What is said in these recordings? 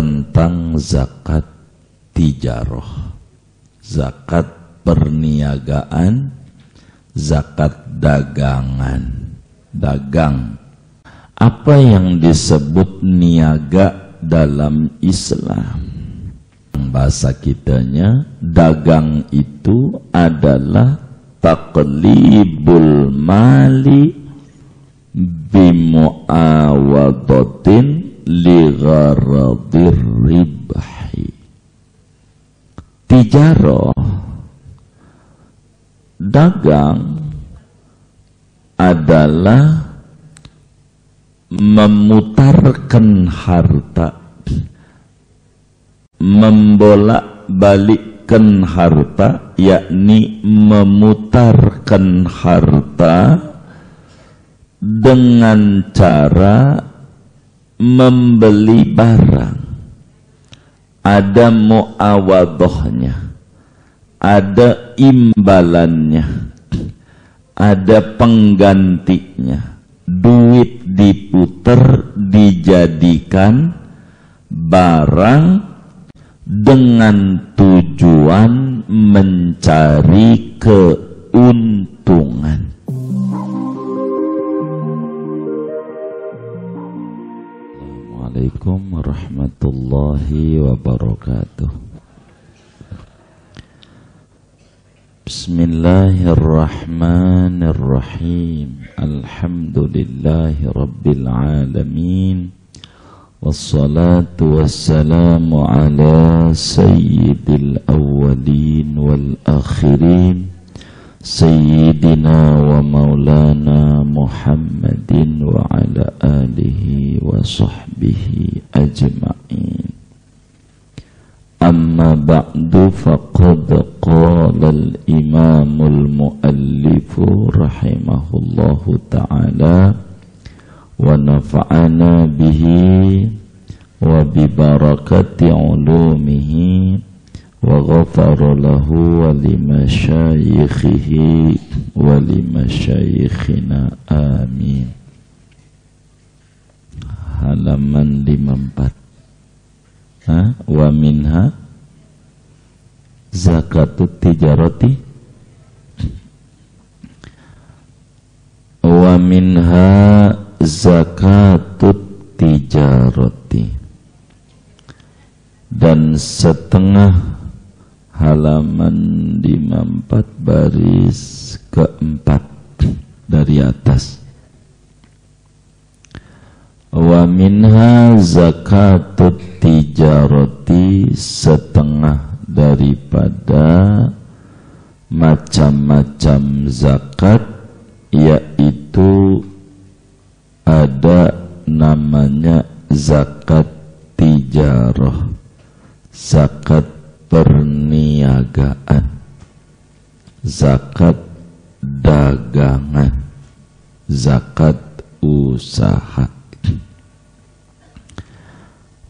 tentang zakat tijaroh, zakat perniagaan, zakat dagangan, dagang. Apa yang disebut niaga dalam Islam? Bahasa kitanya, dagang itu adalah taqlibul mali bimu'awadatin li gharadir ribhi. Tijaroh, dagang adalah memutarkan harta, membolak-balikkan harta, yakni memutarkan harta dengan cara membeli barang. Ada muawadhahnya, ada imbalannya, ada penggantinya. Duit diputer, dijadikan barang dengan tujuan mencari keuntungan. Assalamualaikum warahmatullahi wabarakatuh. Bismillahirrahmanirrahim. Alhamdulillahi rabbil alamin. Wassalatu wassalamu ala sayyidil awwalin wal akhirin, sayyidina wa maulana Muhammadin wa ala alihi wa sahbihi ajma'in. Amma ba'du, faqad qala al-imamul muallifu rahimahullahu ta'ala wa nafa'ana bihi wa bibarakati ulumihi wa ghafara lahu wa limasyayikhihi wa limasyayikhina, amin. Halaman 54. Wa minha zakatut tijarati, wa minha zakatut tijarati, dan setengah halaman 54 baris keempat dari atas. Wa minha zakatut tijarati, setengah daripada macam-macam zakat, yaitu ada namanya zakat tijarah, zakat perniagaan, zakat dagangan, zakat usaha.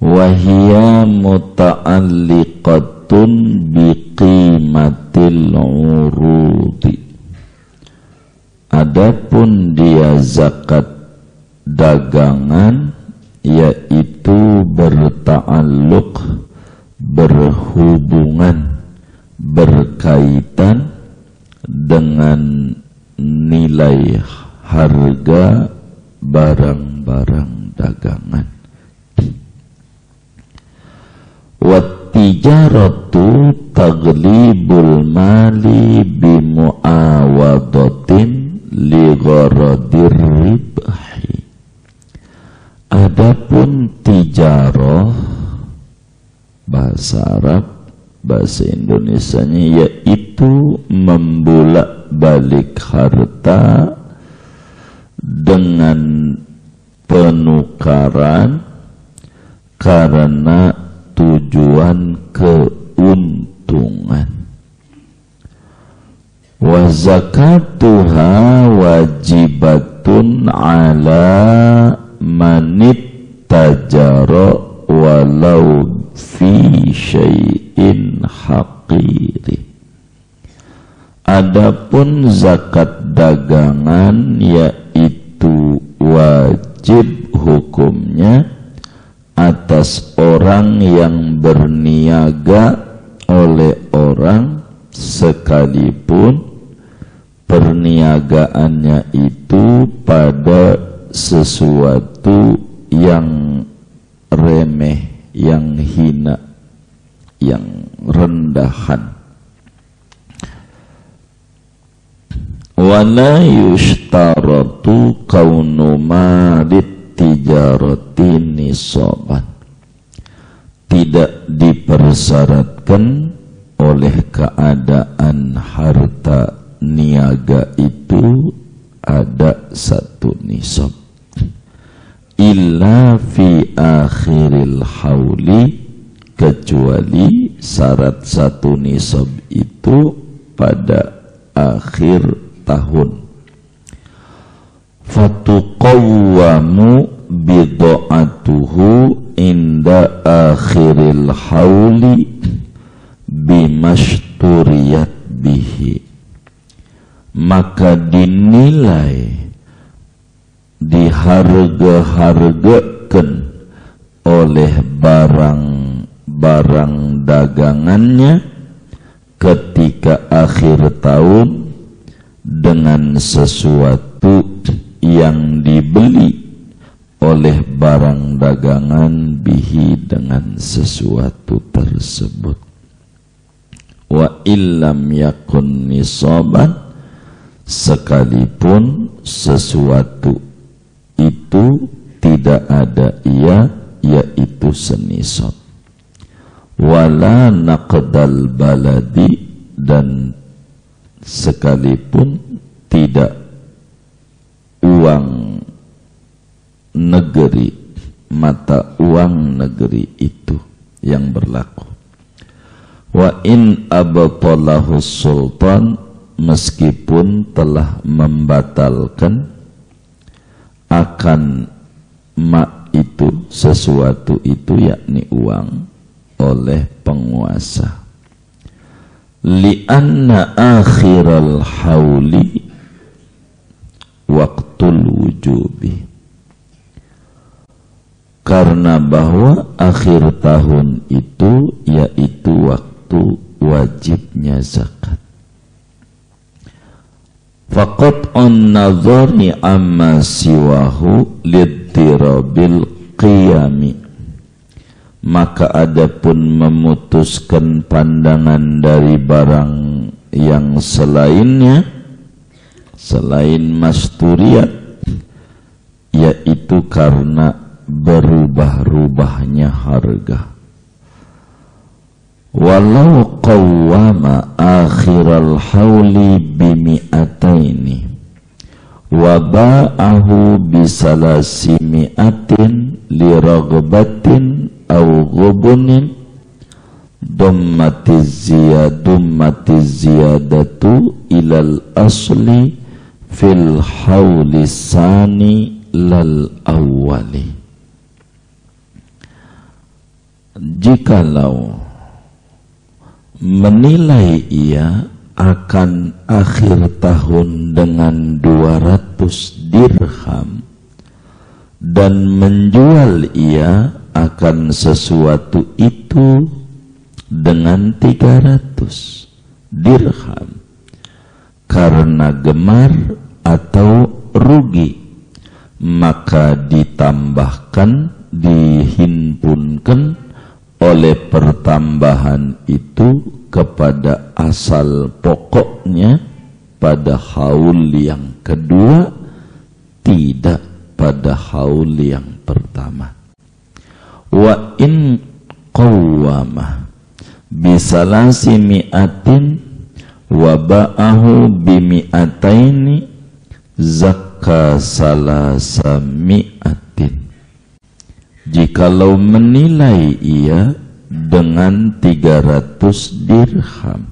Wahia muta'alliqatun biqimatil urudi. Adapun dia zakat dagangan, yaitu berta'alluq, berhubungan, berkaitan dengan nilai harga barang-barang dagangan. Wattijaratu taglibul mali bimu'awadatin li gharadir ribhi. Adapun tijarah, bahasa Arab, bahasa Indonesianya, yaitu membolak-balik harta dengan penukaran karena tujuan keuntungan. Wa zakatuha wajibatun ala manit tajara walau fi syai'in haqiri. Adapun zakat dagangan, yaitu wajib hukumnya atas orang yang berniaga oleh orang sekalipun perniagaannya itu pada sesuatu yang remeh, yang hina, yang rendahan. Wala yushtaratu kaunu malit tijarati nisaban. Tidak dipersyaratkan oleh keadaan harta niaga itu ada satu nisab. Illa fi akhiril hauli, kecuali syarat satu nisab itu pada akhir tahun. Fatuqawwamu bid'atuhu inda akhiril hauli bimashturiyat bihi, maka dinilai, diharga-hargakan oleh barang-barang dagangannya ketika akhir tahun dengan sesuatu yang dibeli oleh barang dagangan bihi, dengan sesuatu tersebut. Wa illam yakun nisaban, sekalipun sesuatu itu tidak ada ia, yaitu senisab. Wala naqdal baladi, dan sekalipun tidak uang negeri, mata uang negeri itu yang berlaku. Wa in abtalahu sultan, meskipun telah membatalkan akan itu sesuatu itu, yakni uang, oleh penguasa. Lianna akhiral hauli waqtul wujubi, karena bahwa akhir tahun itu yaitu waktu wajibnya zakat. Faqat'un nazari amma siwahu lidtirabil qiyami, maka adapun memutuskan pandangan dari barang yang selainnya, selain masturiyat, yaitu karena berubah-ubahnya harga. Walau qawwama akhiral hauli bimi'ataini wa ba'ahu bisalasi mi'atin liragbatin au ghubunin dummatiz ziyadatu ilal asli fil hauli sani lal awwali. Jikalau menilai ia akan akhir tahun dengan 200 dirham dan menjual ia akan sesuatu itu dengan 300 dirham karena gemar atau rugi, maka ditambahkan, dihimpunkan oleh pertambahan itu kepada asal pokoknya pada haul yang kedua, tidak pada haul yang pertama. Wa in qawwama bisalasi mi'atin wa ba'ahu bimi'ataini zakka salasa mi'atin. Jikalau menilai ia dengan 300 dirham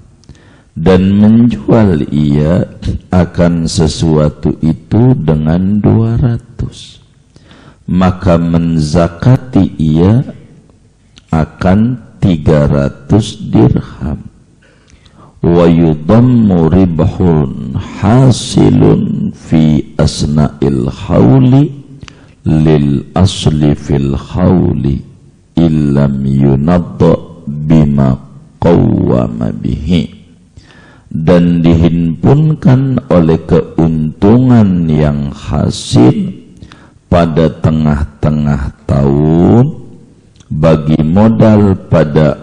dan menjual ia akan sesuatu itu dengan 200, maka menzakati ia akan 300 dirham. Wa yudammu ribhun hasilun fi asna'il hauli lil asli fil hauli, illam yunadda bima qawwama bihi, dan dihimpunkan oleh keuntungan yang hasil pada tengah-tengah tahun bagi modal pada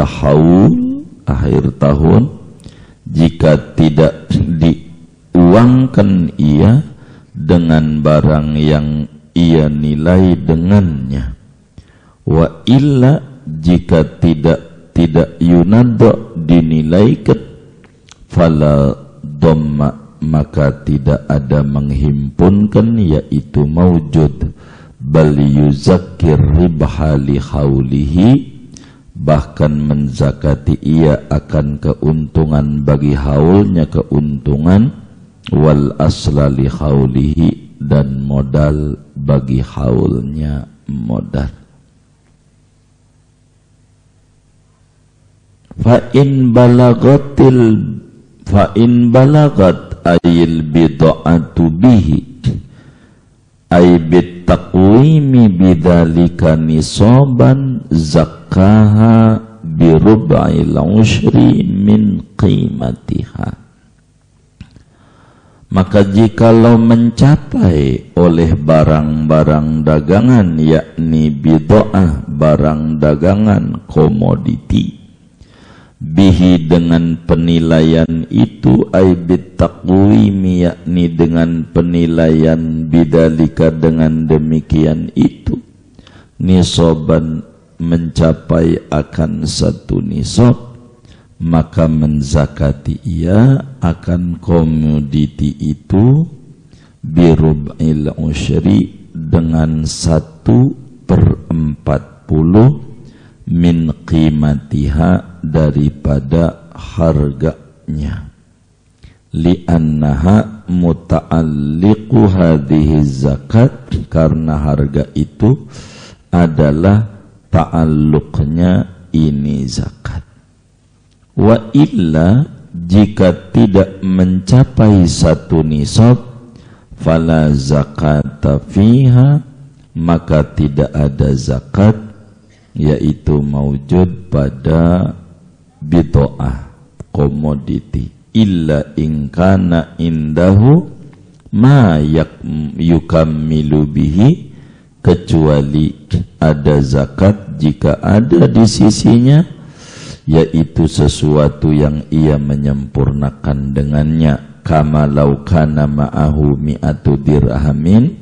haul akhir tahun, jika tidak diuangkan ia dengan barang yang ia nilai dengannya. Wa illa, jika tidak yunadda dinilaikan, fala dhamma, maka tidak ada menghimpunkan, yaitu maujud, bal yuzakkir ribha li haulihi, bahkan menzakati ia akan keuntungan bagi haulnya keuntungan, wal asla li haulihi, dan modal bagi haulnya modal. Fa in balagat ayil bid'atu bihi ay bit taqwimi bidzalika nisaban zakkaha bi rub'il ushri min qimatiha. Maka jikalau mencapai oleh barang-barang dagangan, yakni bid'ah, barang dagangan komoditi, bihi, dengan penilaian itu, aibit taqwimi, yakni dengan penilaian, bidalika, dengan demikian itu, nisoban, mencapai akan satu nisab, maka menzakati ia akan komoditi itu birub'il usyri, dengan 1/40 min qimatiha, daripada harganya, li'annaha muta'alliqu hadhihi zakat, karena harga itu adalah ta'alluqnya ini zakat. Wa illa, jika tidak mencapai satu nisab, fala zakata fiha, maka tidak ada zakat, yaitu maujud pada bid'ah komoditi, illa ingkana indahu ma yukammilu bihi, kecuali ada zakat jika ada di sisinya, yaitu sesuatu yang ia menyempurnakan dengannya, kama law kana ma'ahu mi'atu dirhamin,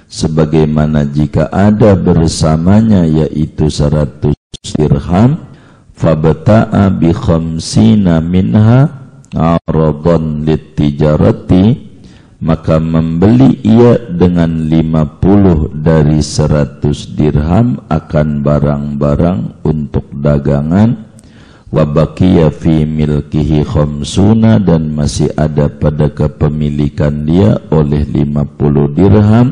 sebagaimana jika ada bersamanya yaitu 100 dirham, fabta'a bi khamsina minha aradan litijarati, maka membeli ia dengan 50 dari 100 dirham akan barang-barang untuk dagangan, wa baqiya fi milkihi khamsuna, dan masih ada pada kepemilikan dia oleh 50 dirham,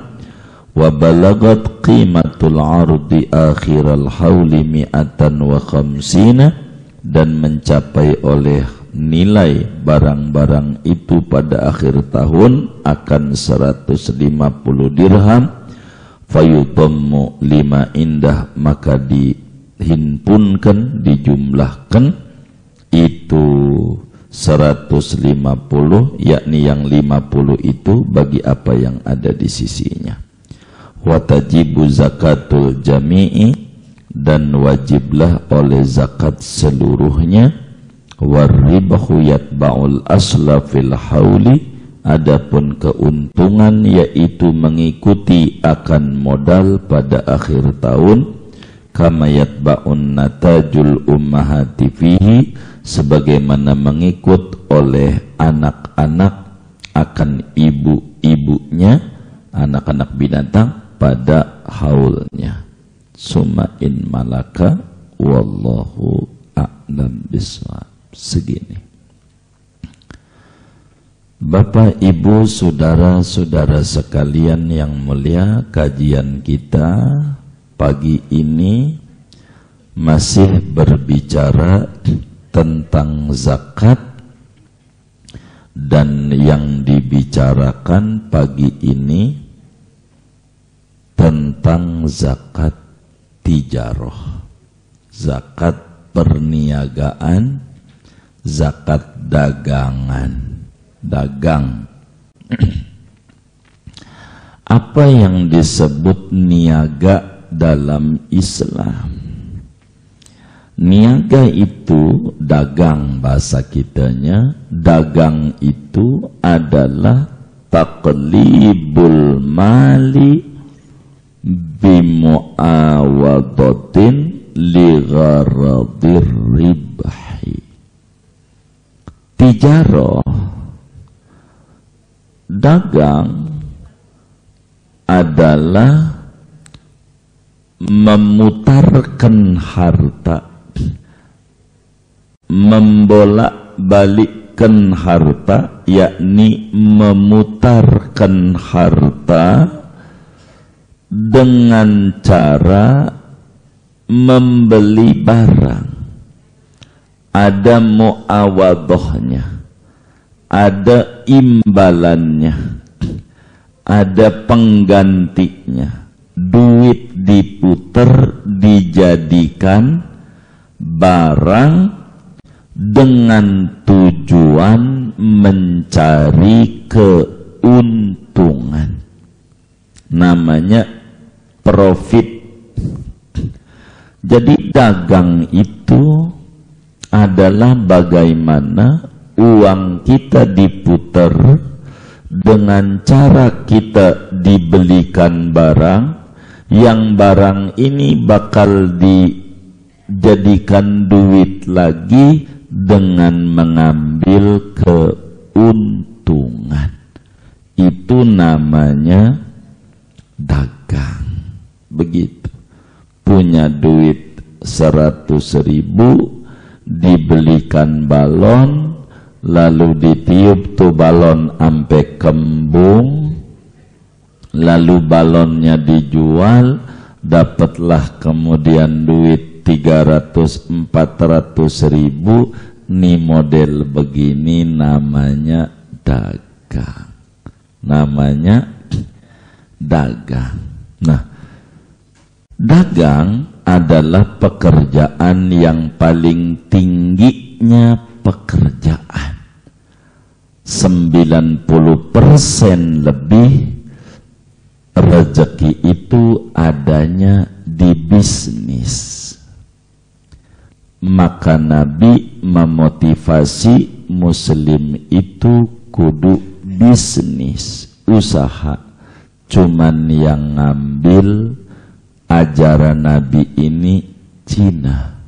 wa balagat qimatul ardi akhiral hauli mi'atan wa khamsina, dan mencapai oleh nilai barang-barang itu pada akhir tahun akan 150 dirham, fayudammu lima indah, maka dihimpunkan, dijumlahkan itu 150, yakni yang 50 itu bagi apa yang ada di sisinya. Watajibu zakatul jami'i, dan wajiblah oleh zakat seluruhnya. Warribahu yatba'ul asla fil hauli, adapun keuntungan yaitu mengikuti akan modal pada akhir tahun, kama yatba'un natajul ummahati fihi, sebagaimana mengikut oleh anak-anak akan ibu-ibunya, anak-anak binatang pada haulnya. Summa in malaka, wallahu a'lam bishawab. Segini. Bapak, Ibu, saudara-saudara sekalian yang mulia, kajian kita pagi ini masih berbicara tentang zakat, dan yang dibicarakan pagi ini tentang zakat tijaroh, zakat perniagaan, zakat dagangan, dagang. Apa yang disebut niaga dalam Islam? Niaga itu dagang, bahasa kitanya. Dagang itu adalah taqlibul mali bimu'awadatin li gharadir ribhi. Tijarah, dagang, adalah memutarkan harta, membolak-balikkan harta, yakni memutarkan harta dengan cara membeli barang. Ada muawadhahnya, ada imbalannya, ada penggantinya. Duit diputer, dijadikan barang dengan tujuan mencari keuntungan. Namanya profit. Jadi dagang itu adalah bagaimana uang kita diputer dengan cara kita dibelikan barang, yang barang ini bakal dijadikan duit lagi dengan mengambil keuntungan. Itu namanya dagang. Begitu. Punya duit 100.000, dibelikan balon, lalu ditiup tuh balon ampe kembung, lalu balonnya dijual, dapatlah kemudian duit 300-400.000. Nih model begini namanya dagang. Namanya dagang. Nah, dagang adalah pekerjaan yang paling tingginya pekerjaan. 90% lebih rezeki itu adanya di bisnis. Maka Nabi memotivasi muslim itu kudu bisnis, usaha. Cuman yang ngambil ajaran Nabi ini Cina.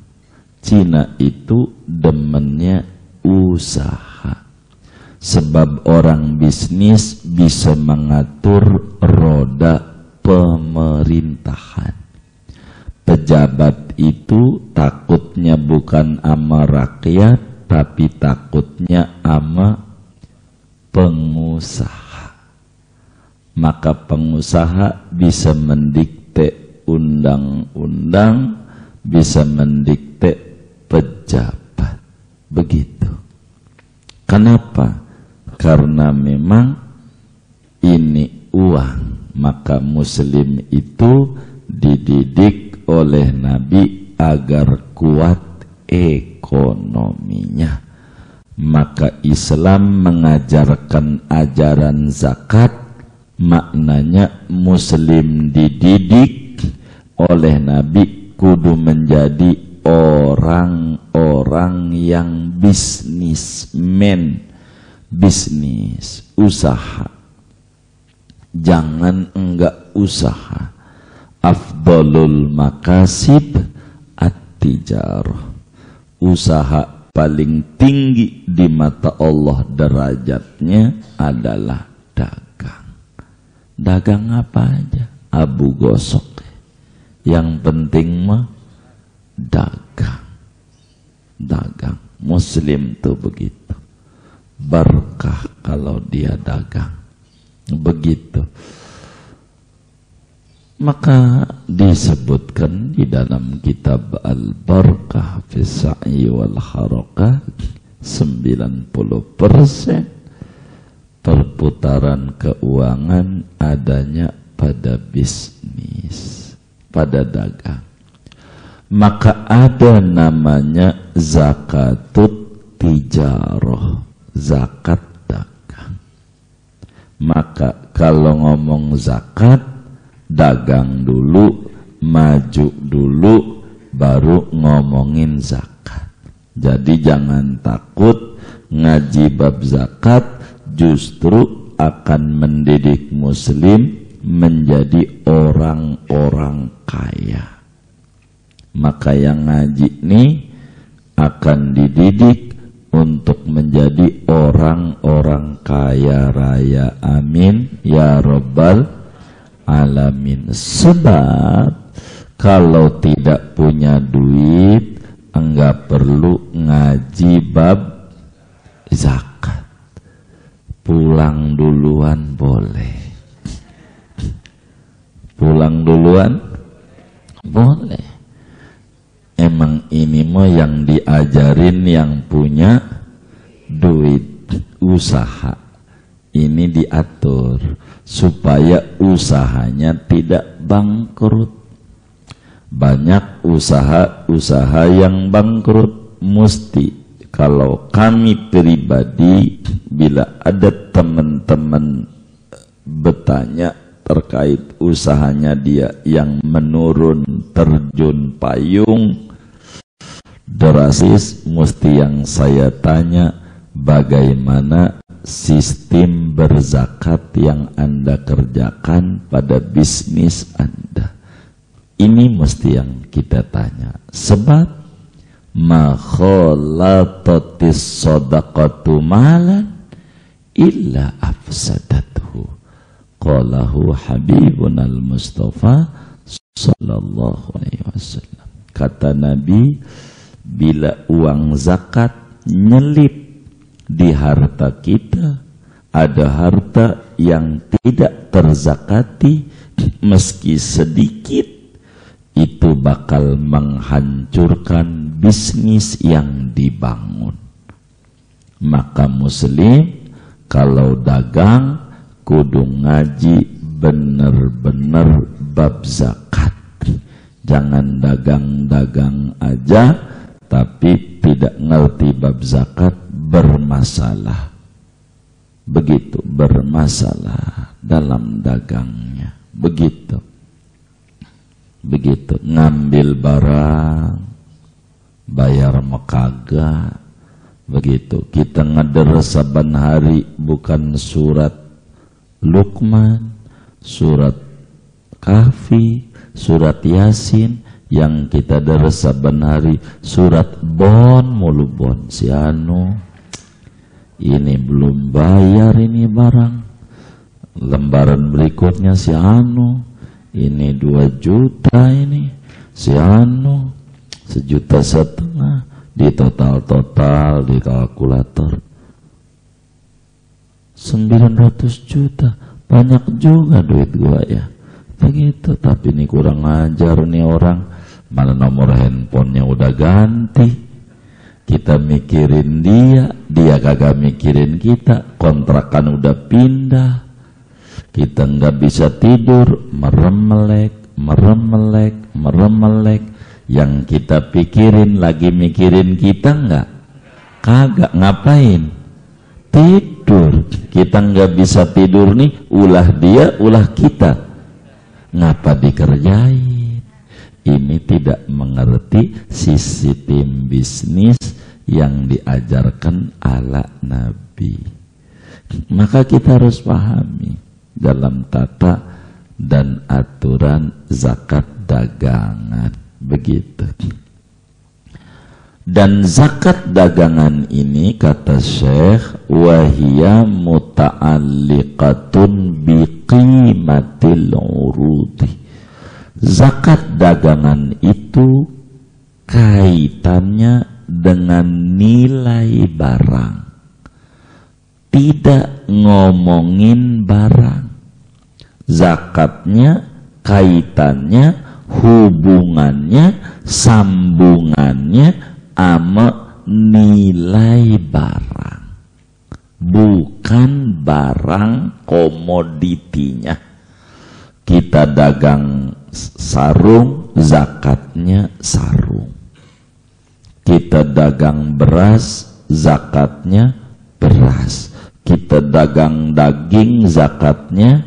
Cina itu demennya usaha. Sebab orang bisnis bisa mengatur roda pemerintahan. Pejabat itu takutnya bukan ama rakyat, tapi takutnya ama pengusaha. Maka pengusaha bisa mendikte undang-undang, bisa mendikte pejabat. Begitu. Kenapa? Karena memang ini uang. Maka muslim itu dididik oleh Nabi agar kuat ekonominya. Maka Islam mengajarkan ajaran zakat, maknanya muslim dididik oleh Nabi kudu menjadi orang-orang yang bisnismen, bisnis, usaha. Jangan enggak usaha. Afdalul makasib at-tijarah. Usaha paling tinggi di mata Allah derajatnya adalah dagang. Dagang apa aja? Abu gosok. Yang penting mah dagang. Dagang. Muslim tuh begitu. Berkah kalau dia dagang. Begitu. Maka disebutkan di dalam kitab Al-Barakah fi Sa'i wal Harakah 90% perputaran keuangan adanya pada bisnis, pada dagang. maka ada namanya zakatut tijarah, zakat dagang. Maka kalau ngomong zakat, dagang dulu, maju dulu, baru ngomongin zakat. Jadi jangan takut ngaji bab zakat, justru akan mendidik muslim menjadi orang-orang kaya. Maka yang ngaji ini akan dididik untuk menjadi orang-orang kaya raya. Amin ya rabbal alamin. Sebab kalau tidak punya duit, enggak perlu ngaji bab zakat. Pulang duluan boleh. Pulang duluan boleh. Emang ini mah yang diajarin yang punya duit, usaha. Ini diatur supaya usahanya tidak bangkrut. Banyak usaha-usaha yang bangkrut. Mesti kalau kami pribadi, bila ada teman-teman bertanya terkait usahanya dia yang menurun, terjun payung drastis, mesti yang saya tanya, bagaimana sistem berzakat yang Anda kerjakan pada bisnis Anda? Ini mesti yang kita tanya. Sebab ma khalatatis shadaqatu malan illa afsadathu, qalahu habibun al-Mustafa sallallahu alaihi wasallam. Kata Nabi, bila uang zakat nyelip di harta kita, ada harta yang tidak terzakati meski sedikit, itu bakal menghancurkan bisnis yang dibangun. Maka muslim kalau dagang kudu ngaji bener-bener bab zakat. Jangan dagang-dagang aja tapi tidak ngerti bab zakat, bermasalah. Begitu, bermasalah dalam dagangnya. Begitu. Ngambil barang, bayar mekagak. Begitu. Kita ngeder saban hari bukan surat Luqman, surat Kahfi, surat Yasin, yang kita deres saban hari surat bon mulu bon. Si anu ini belum bayar ini barang, lembaran berikutnya si anu ini 2 juta, ini si anu 1,5 juta, di total di kalkulator 900 juta. Banyak juga duit gua ya. Begitu. Tapi ini kurang ajar nih orang, malah nomor handphonenya udah ganti. Kita mikirin dia kagak mikirin kita. Kontrakan udah pindah, kita nggak bisa tidur, merem-melek. Yang kita pikirin lagi mikirin kita nggak? Kagak. Ngapain? Tidur. Kita nggak bisa tidur nih, ulah dia, ulah kita. Ngapa dikerjain? Ini tidak mengerti sistem bisnis yang diajarkan ala Nabi. Maka kita harus pahami dalam tata dan aturan zakat dagangan. Begitu. Dan zakat dagangan ini kata Syekh, wahia muta'alliqatun biqimatil urudi. Zakat dagangan itu kaitannya dengan nilai barang, tidak ngomongin barang. Zakatnya kaitannya, hubungannya, sambungannya ama nilai barang, bukan barang komoditinya. Kita dagang sarung, zakatnya sarung. Kita dagang beras, zakatnya beras. Kita dagang daging, zakatnya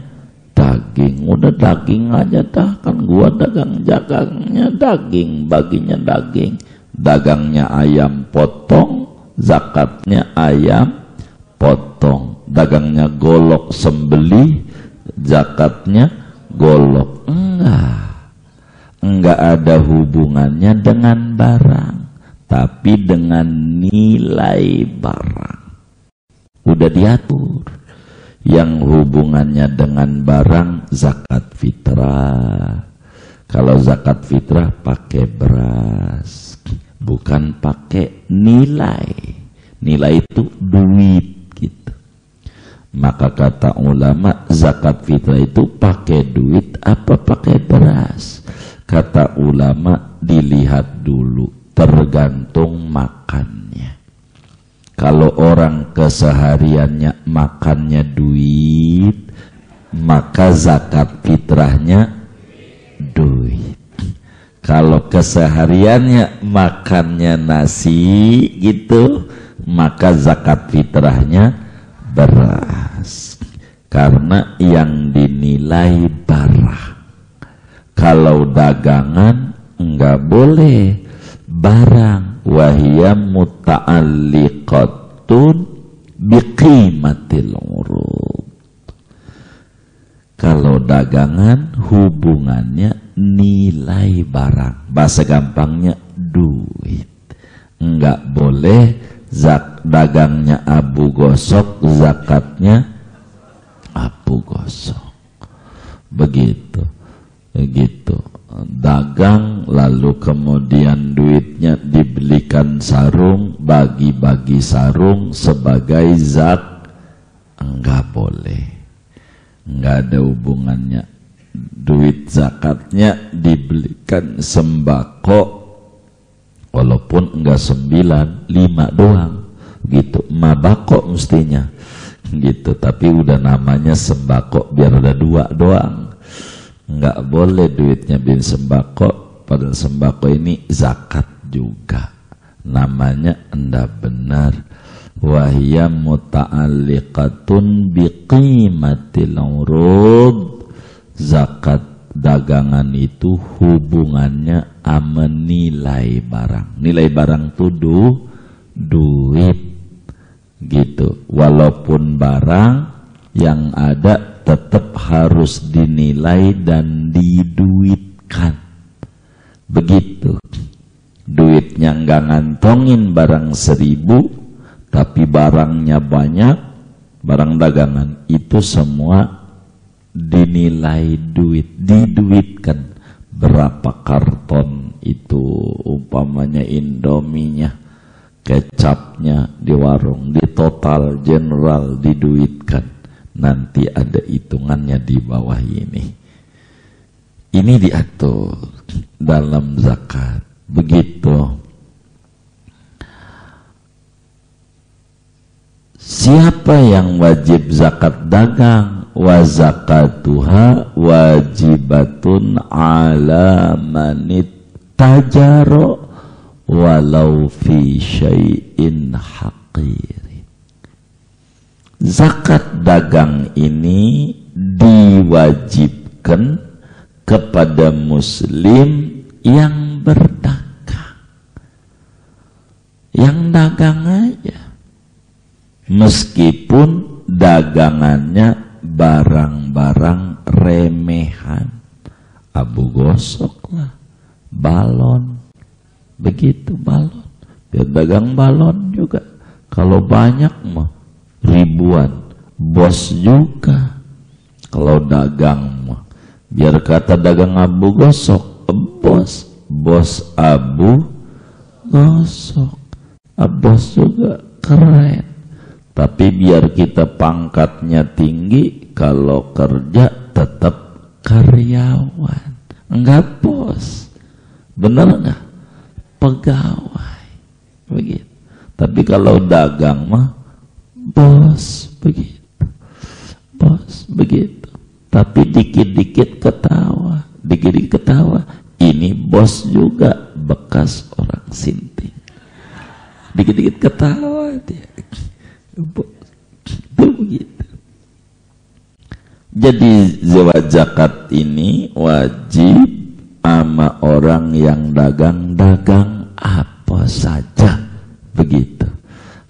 daging. Udah daging aja dah, kan gua dagangnya daging, baginya daging. Dagangnya ayam potong, zakatnya ayam potong. Dagangnya golok sembelih, zakatnya golok. Enggak ada hubungannya dengan barang, tapi dengan nilai barang. Udah diatur. Yang hubungannya dengan barang zakat fitrah. Kalau zakat fitrah pakai beras, bukan pakai nilai. Nilai itu duit gitu. Maka kata ulama, zakat fitrah itu pakai duit apa pakai beras? Kata ulama, dilihat dulu, tergantung makannya. Kalau orang kesehariannya makannya duit, maka zakat fitrahnya duit. Kalau kesehariannya makannya nasi gitu, maka zakat fitrahnya beras. Karena yang dinilai barang. Kalau dagangan enggak boleh barang. Wahia muta'alliqatun biqimatil urud. Kalau dagangan hubungannya nilai barang, bahasa gampangnya duit. Enggak boleh dagangnya abu gosok, zakatnya abu gosok. Begitu. Dagang lalu kemudian duitnya dibelikan sarung, bagi-bagi sarung sebagai enggak boleh, enggak ada hubungannya. Duit zakatnya dibelikan sembako, walaupun enggak 9, 5 doang gitu, mabako mestinya gitu, tapi udah namanya sembako biar ada 2 doang. Enggak boleh duitnya bin sembako, padahal sembako ini zakat juga. Namanya enggak benar. Wahia muta'alliqatun biqimatil urud. Zakat dagangan itu hubungannya sama nilai barang. Nilai barang itu duit gitu. Walaupun barang yang ada tetap harus dinilai dan diduitkan. Begitu. Duitnya enggak ngantongin barang 1000, tapi barangnya banyak, barang dagangan itu semua dinilai duit, diduitkan. Berapa karton itu umpamanya Indominya, kecapnya di warung, di total general diduitkan. Nanti ada hitungannya di bawah ini. Ini diatur dalam zakat. Begitu. Siapa yang wajib zakat dagang? Wa zakatuha wajibatun ala manit tajaro walau fi syai'in haqir. Zakat dagang ini diwajibkan kepada muslim yang berdagang. Yang dagang aja. Meskipun dagangannya barang-barang remehan. Abu gosok lah, balon. Begitu balon. Biar dagang balon juga. Kalau banyak mah ribuan, bos juga. Kalau dagang mah biar kata dagang abu gosok, bos abu gosok, bos juga keren. Tapi biar kita pangkatnya tinggi, kalau kerja tetap karyawan, enggak bos. Bener enggak? Pegawai. Begitu. Tapi kalau dagang mah bos begitu, bos begitu. Tapi dikit-dikit ketawa, dikit-dikit ketawa. Ini bos juga bekas orang sinting. Dikit-dikit ketawa dia. Itu begitu. Jadi zakat ini wajib sama orang yang dagang apa saja. Begitu.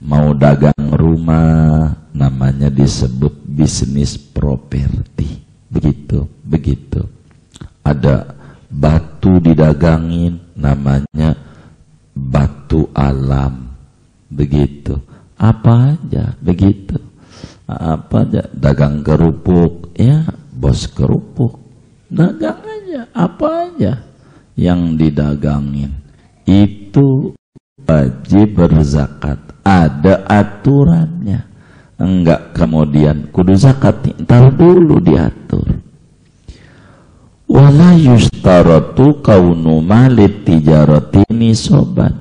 Mau dagang rumah, namanya disebut bisnis properti. Begitu. Ada batu didagangin, namanya batu alam. Begitu. Apa aja, begitu. Apa aja, dagang kerupuk, ya bos kerupuk. Dagang aja, apa aja yang didagangin. Itu wajib berzakat. Ada aturannya. Enggak kemudian kudu zakat, ntar dulu diatur. Wala yustaratu kaunu malit tijarati nisoban.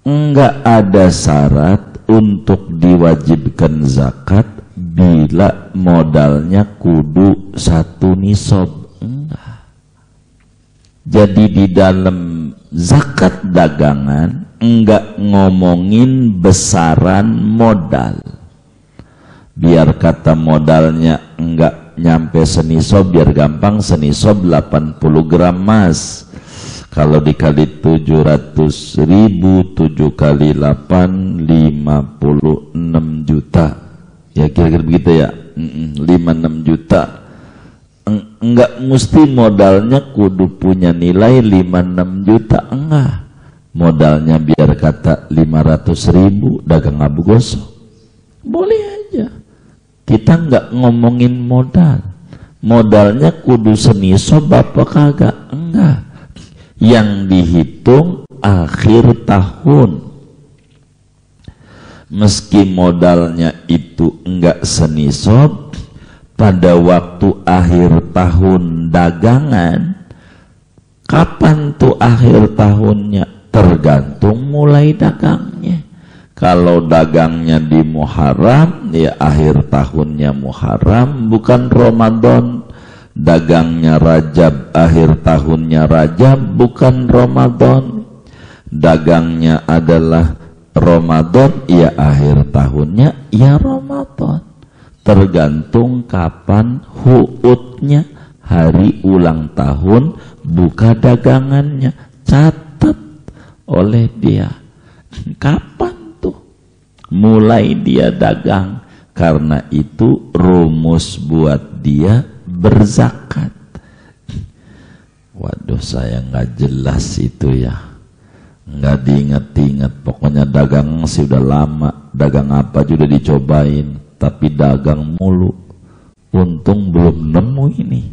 Enggak ada syarat untuk diwajibkan zakat bila modalnya kudu 1 nisob. Enggak. Jadi di dalam zakat dagangan enggak ngomongin besaran modal. Biar kata modalnya enggak nyampe senisob, biar gampang, senisob 80 gram emas. Kalau dikali 700.000, 7 kali 8 56 juta. Ya kira-kira begitu ya. 56 juta. Enggak mesti modalnya kudu punya nilai 56 juta, enggak. Modalnya biar kata 500.000 dagang abu gosok. Boleh aja. Kita nggak ngomongin modal. Modalnya kudu senisob apa kagak? Enggak. Yang dihitung akhir tahun. Meski modalnya itu enggak senisob, pada waktu akhir tahun dagangan, kapan tuh akhir tahunnya? Tergantung mulai dagangnya. Kalau dagangnya di Muharram, ya akhir tahunnya Muharram, bukan Ramadan. Dagangnya Rajab, akhir tahunnya Rajab, bukan Ramadan. Dagangnya adalah Ramadan, ya akhir tahunnya ya Ramadan. Tergantung kapan huutnya, hari ulang tahun, buka dagangannya, catat oleh dia. Kapan mulai dia dagang, karena itu rumus buat dia berzakat. Waduh, saya nggak jelas itu ya, nggak diingat-ingat. Pokoknya dagang sih udah lama, dagang apa juga dicobain, tapi dagang mulu. Untung belum nemu ini.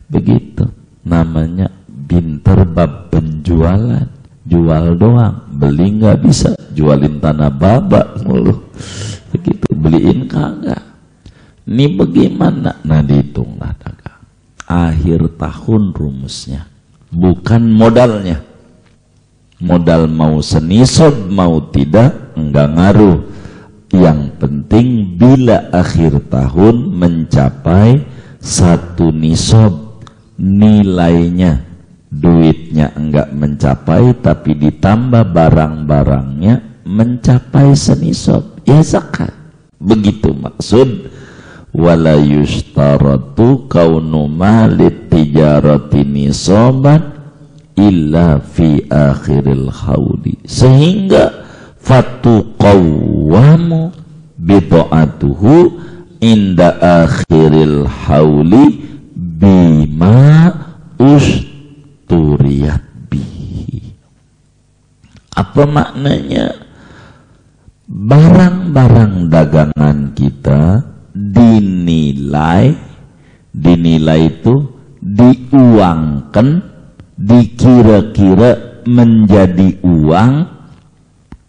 Begitu, namanya pinter bab penjualan. Jual doang, beli nggak bisa, jualin tanah babak mulu. Begitu, beliin kagak. Ini bagaimana? Nah, dihitunglah dagang. Akhir tahun rumusnya, bukan modalnya. Modal mau senisob mau tidak, enggak ngaruh. Yang penting bila akhir tahun mencapai 1 nisob, nilainya. Duitnya enggak mencapai, tapi ditambah barang-barangnya mencapai senisob, ya zakat. Begitu maksud wala yustaratu kaunu malit tijarati nisoban illa fi akhiril haudi, sehingga fatu qawwamu bid'atuhu inda akhiril hauli bima turiyat bihi. Apa maknanya? Barang-barang dagangan kita dinilai itu diuangkan, dikira-kira menjadi uang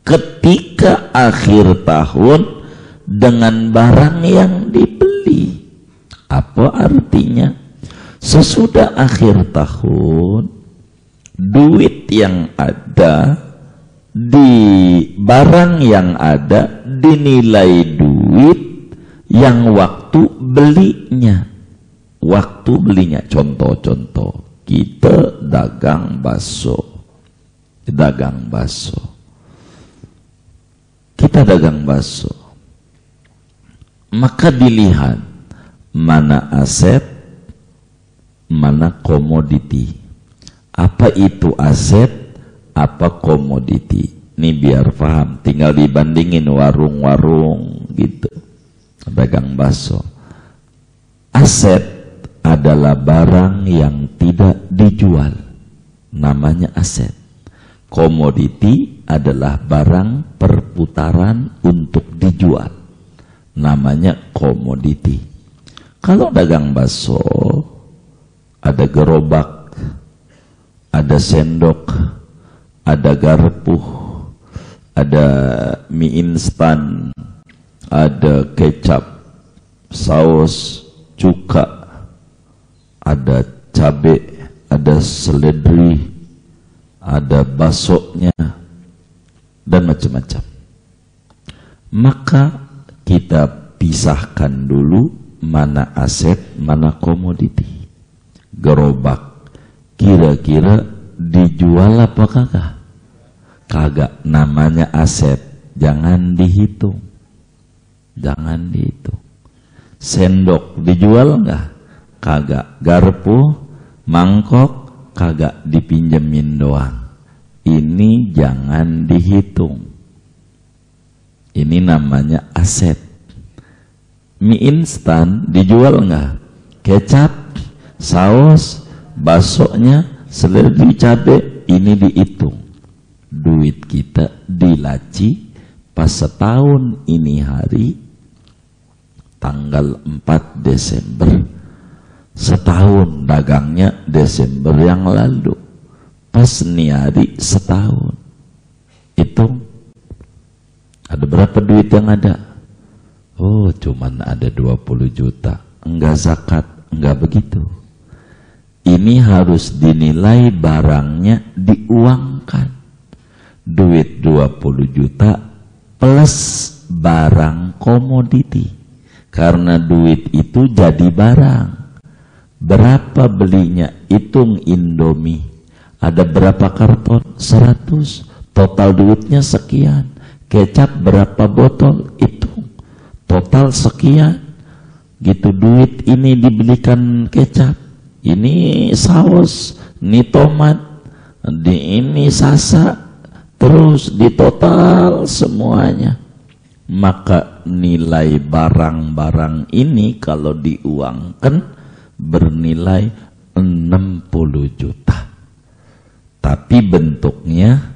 ketika akhir tahun dengan barang yang dibeli. Apa artinya? Sesudah akhir tahun, duit yang ada, di barang yang ada, dinilai duit yang waktu belinya. Waktu belinya, contoh-contoh, kita dagang bakso. Kita dagang bakso. Maka dilihat mana aset, mana komoditi. Apa itu aset, apa komoditi. Ini biar paham, tinggal dibandingin warung-warung gitu. Dagang bakso. Aset adalah barang yang tidak dijual, namanya aset. Komoditi adalah barang perputaran untuk dijual, namanya komoditi. Kalau dagang bakso, ada gerobak, ada sendok, ada garpu, ada mie instan, ada kecap, saus, cuka, ada cabai, ada seledri, ada baksonya, dan macam-macam. Maka kita pisahkan dulu mana aset, mana komoditi. Gerobak kira-kira dijual apa kagak? Kagak, namanya aset, jangan dihitung. Jangan dihitung. Sendok dijual enggak? Kagak. Garpu, mangkok, kagak, dipinjemin doang. Ini jangan dihitung. Ini namanya aset. Mie instan dijual enggak? Kecap, saus, baksonya, seledri, cabai, ini dihitung. Duit kita dilaci pas setahun ini hari tanggal 4 Desember. Setahun dagangnya Desember yang lalu. Pas ini hari setahun. Hitung. Ada berapa duit yang ada? Oh, cuman ada 20 juta. Enggak zakat, enggak begitu. Ini harus dinilai barangnya diuangkan. Duit 20 juta plus barang komoditi. Karena duit itu jadi barang. Berapa belinya? Hitung Indomie. Ada berapa karton? 100. Total duitnya sekian. Kecap berapa botol? Hitung. Total sekian. Gitu duit ini dibelikan kecap. Ini saus, ini tomat, ini sasa. Terus ditotal semuanya. Maka nilai barang-barang ini kalau diuangkan bernilai 60 juta. Tapi bentuknya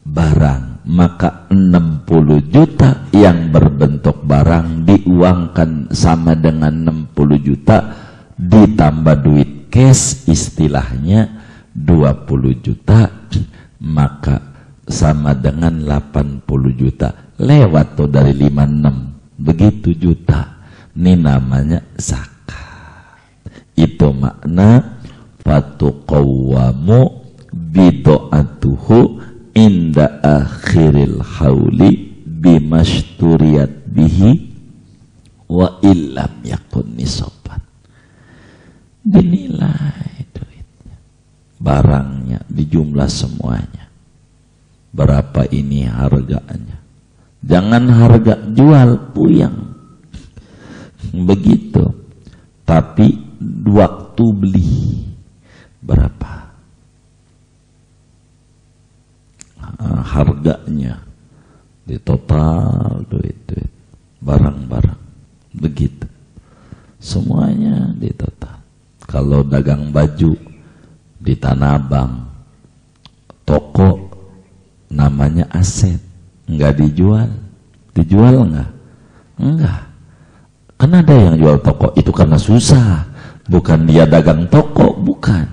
barang. Maka 60 juta yang berbentuk barang diuangkan sama dengan 60 juta ditambah duit cash, istilahnya 20 juta, maka sama dengan 80 juta. Lewat tuh dari 56, begitu juta. Ini namanya zakat. Itu makna fatuqawwamu bido'atuhu inda akhiril hauli bimashturiyat bihi wa illam yakun nisoban. Dinilai duitnya, barangnya, dijumlah semuanya. Berapa ini harganya? Jangan harga jual puyang. Begitu. Tapi waktu beli berapa? Harganya di total duit barang-barang. Begitu. Semuanya di total. Kalau dagang baju di Tanah Abang, toko namanya aset, enggak dijual. Dijual enggak? Enggak. Kan ada yang jual toko itu karena susah, bukan dia dagang toko, bukan.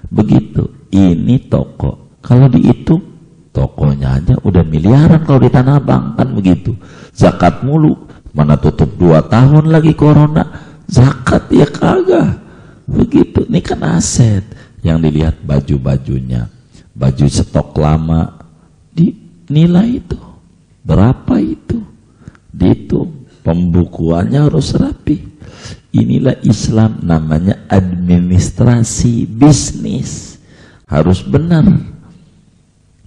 Begitu. Ini toko. Kalau dihitung tokonya aja udah miliaran kalau di Tanah Abang, kan begitu. Zakat mulu, mana tutup 2 tahun lagi corona, zakat ya kagak. Begitu. Ini kan aset. Yang dilihat baju-bajunya, baju stok lama, dinilai itu berapa itu, dihitung, pembukuannya harus rapi. Inilah Islam, namanya administrasi bisnis. Harus benar.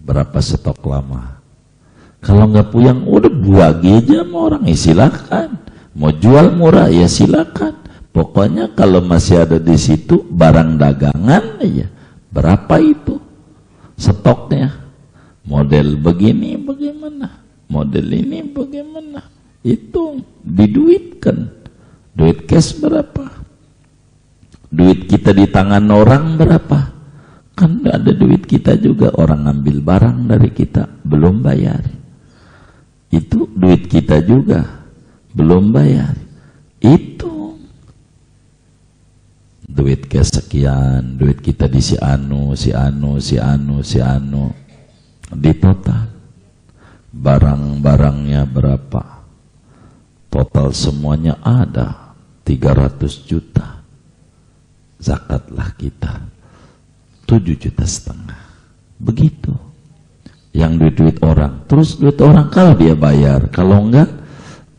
Berapa stok lama? Kalau nggak puyang, udah buagi aja sama orang, ya silakan. Mau jual murah, ya silakan. Pokoknya kalau masih ada di situ barang dagangan aja. Berapa itu stoknya? Model begini bagaimana? Model ini bagaimana? Itu diduitkan. Duit cash berapa? Duit kita di tangan orang berapa? Kan ada duit kita juga, orang ngambil barang dari kita belum bayar. Itu duit kita juga belum bayar. Itu duit cash sekian, duit kita di si anu, di total barang-barangnya berapa? Total semuanya ada 300 juta. Zakatlah kita 7,5 juta. Begitu. Yang duit-duit orang. Terus duit orang kalau dia bayar, kalau enggak,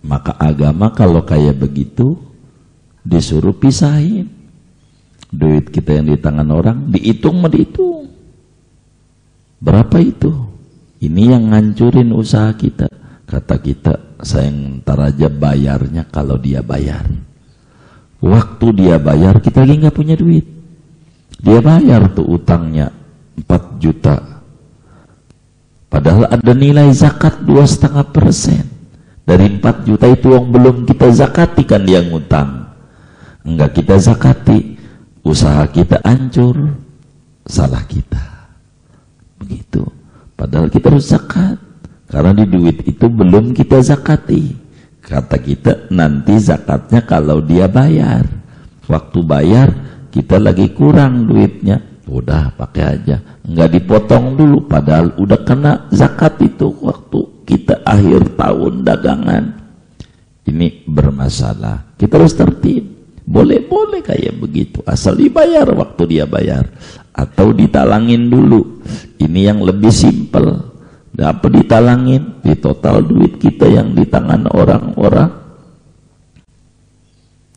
maka agama kalau kayak begitu disuruh pisahin. Duit kita yang di tangan orang dihitung mah dihitung. Berapa itu? Ini yang ngancurin usaha kita. Kata kita, saya ntar aja bayarnya kalau dia bayar. Waktu dia bayar, kita lagi nggak punya duit. Dia bayar tuh utangnya 4 juta. Padahal ada nilai zakat 2,5%. Dari 4 juta itu uang belum kita zakati, kan dia ngutang. Enggak kita zakati, usaha kita hancur, salah kita. Begitu. Padahal kita harus zakat. Karena di duit itu belum kita zakati. Kata kita nanti zakatnya kalau dia bayar. Waktu bayar kita lagi kurang duitnya, udah pakai aja, nggak dipotong dulu. Padahal udah kena zakat itu waktu kita akhir tahun dagangan. Ini bermasalah. Kita harus tertib. Boleh-boleh kayak begitu, asal dibayar waktu dia bayar. Atau ditalangin dulu. Ini yang lebih simpel. Apa ditalangin? Di total duit kita yang di tangan orang-orang.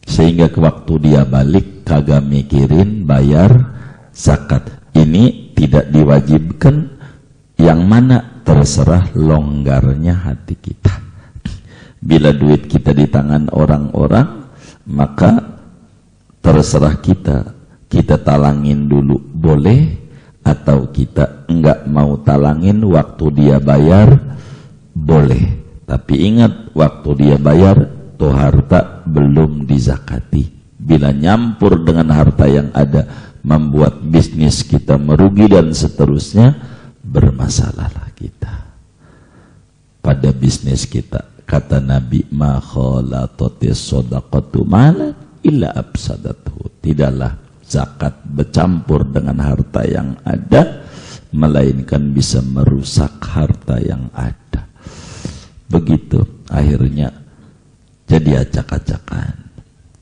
Sehingga ke waktu dia balik kagak mikirin bayar zakat. Ini tidak diwajibkan. Yang mana? Terserah longgarnya hati kita. Bila duit kita di tangan orang-orang, maka terserah kita. Kita talangin dulu boleh, atau kita enggak mau talangin waktu dia bayar boleh. Tapi ingat, waktu dia bayar tuh harta belum dizakati. Bila nyampur dengan harta yang ada, membuat bisnis kita merugi dan seterusnya, bermasalahlah kita pada bisnis kita. Kata Nabi, ma khalatatis shadaqatu malan illa afsadathu. Tidaklah zakat bercampur dengan harta yang ada, melainkan bisa merusak harta yang ada. Begitu akhirnya jadi acak-acakan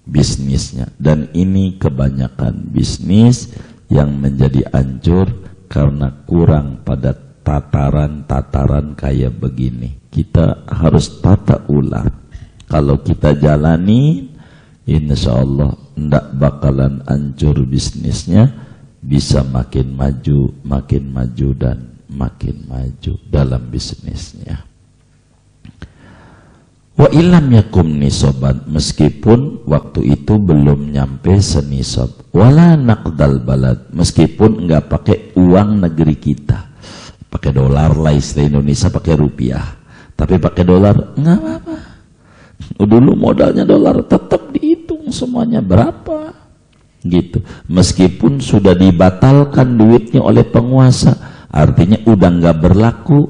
bisnisnya. Dan ini kebanyakan bisnis yang menjadi hancur karena kurang pada tataran-tataran kayak begini. Kita harus tata ulang. Kalau kita jalani, insya Allah ndak bakalan hancur bisnisnya, bisa makin maju dan makin maju dalam bisnisnya. Wa ilam yakum nisoban, meskipun waktu itu belum nyampe senisab. Wala naqdal balad, meskipun enggak pakai uang negeri kita, pakai dolar lah, istilah Indonesia pakai rupiah, tapi pakai dolar enggak apa-apa. Dulu modalnya dolar, tetap dihitung semuanya berapa gitu. Meskipun sudah dibatalkan duitnya oleh penguasa, artinya udah nggak berlaku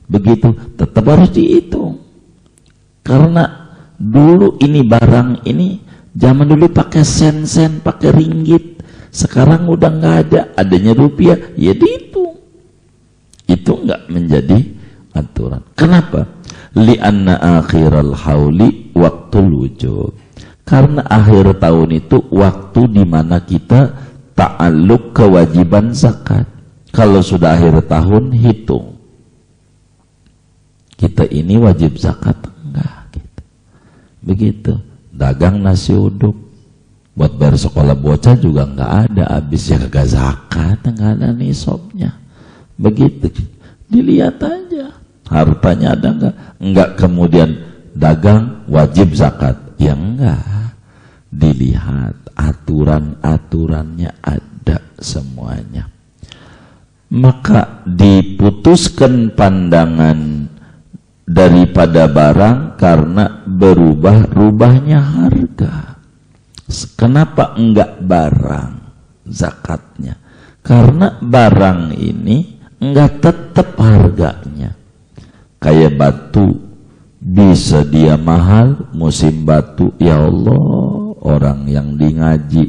begitu, tetap harus dihitung. Karena dulu ini barang ini zaman dulu pakai sen-sen, pakai ringgit, sekarang udah nggak ada, adanya rupiah, ya dihitung. Itu nggak menjadi aturan. Kenapa? Li'anna akhiral hauli waktul wujub. Karena akhir tahun itu waktu dimana kita ta'alluq kewajiban zakat. Kalau sudah akhir tahun, hitung kita ini wajib zakat enggak gitu. Begitu. dagang nasi uduk, buat bayar sekolah bocah juga nggak ada, habisnya kagak zakat, nggak ada nisabnya. Begitu, dilihat aja hartanya ada nggak, kemudian dagang wajib zakat, ya enggak, dilihat aturan-aturannya ada semuanya. Maka diputuskan pandangan daripada barang karena berubah-rubahnya harga. Kenapa enggak barang zakatnya? Karena barang ini enggak tetap harganya. Kayak batu, bisa dia mahal musim batu, ya Allah, orang yang di ngaji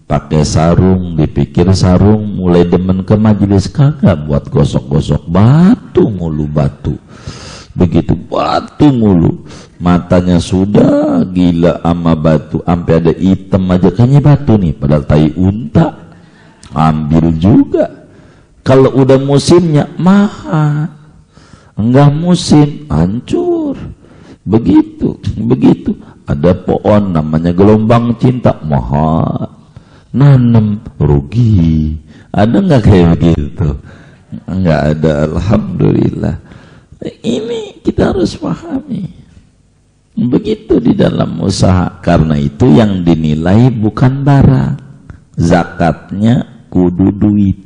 pakai sarung, dipikir sarung, mulai demen ke majelis, kagak buat gosok-gosok batu mulu, batu begitu, batu mulu, matanya sudah gila sama batu, sampai ada hitam aja, kayaknya batu nih, padahal tai unta, ambil juga. Kalau udah musimnya mahal, enggak musim hancur. Begitu. Ada pohon namanya gelombang cinta, mahal, nanam rugi. Ada enggak kayak begitu? Enggak ada, alhamdulillah. Ini kita harus pahami. Begitu di dalam usaha. Karena itu yang dinilai bukan barang, zakatnya kudu duit.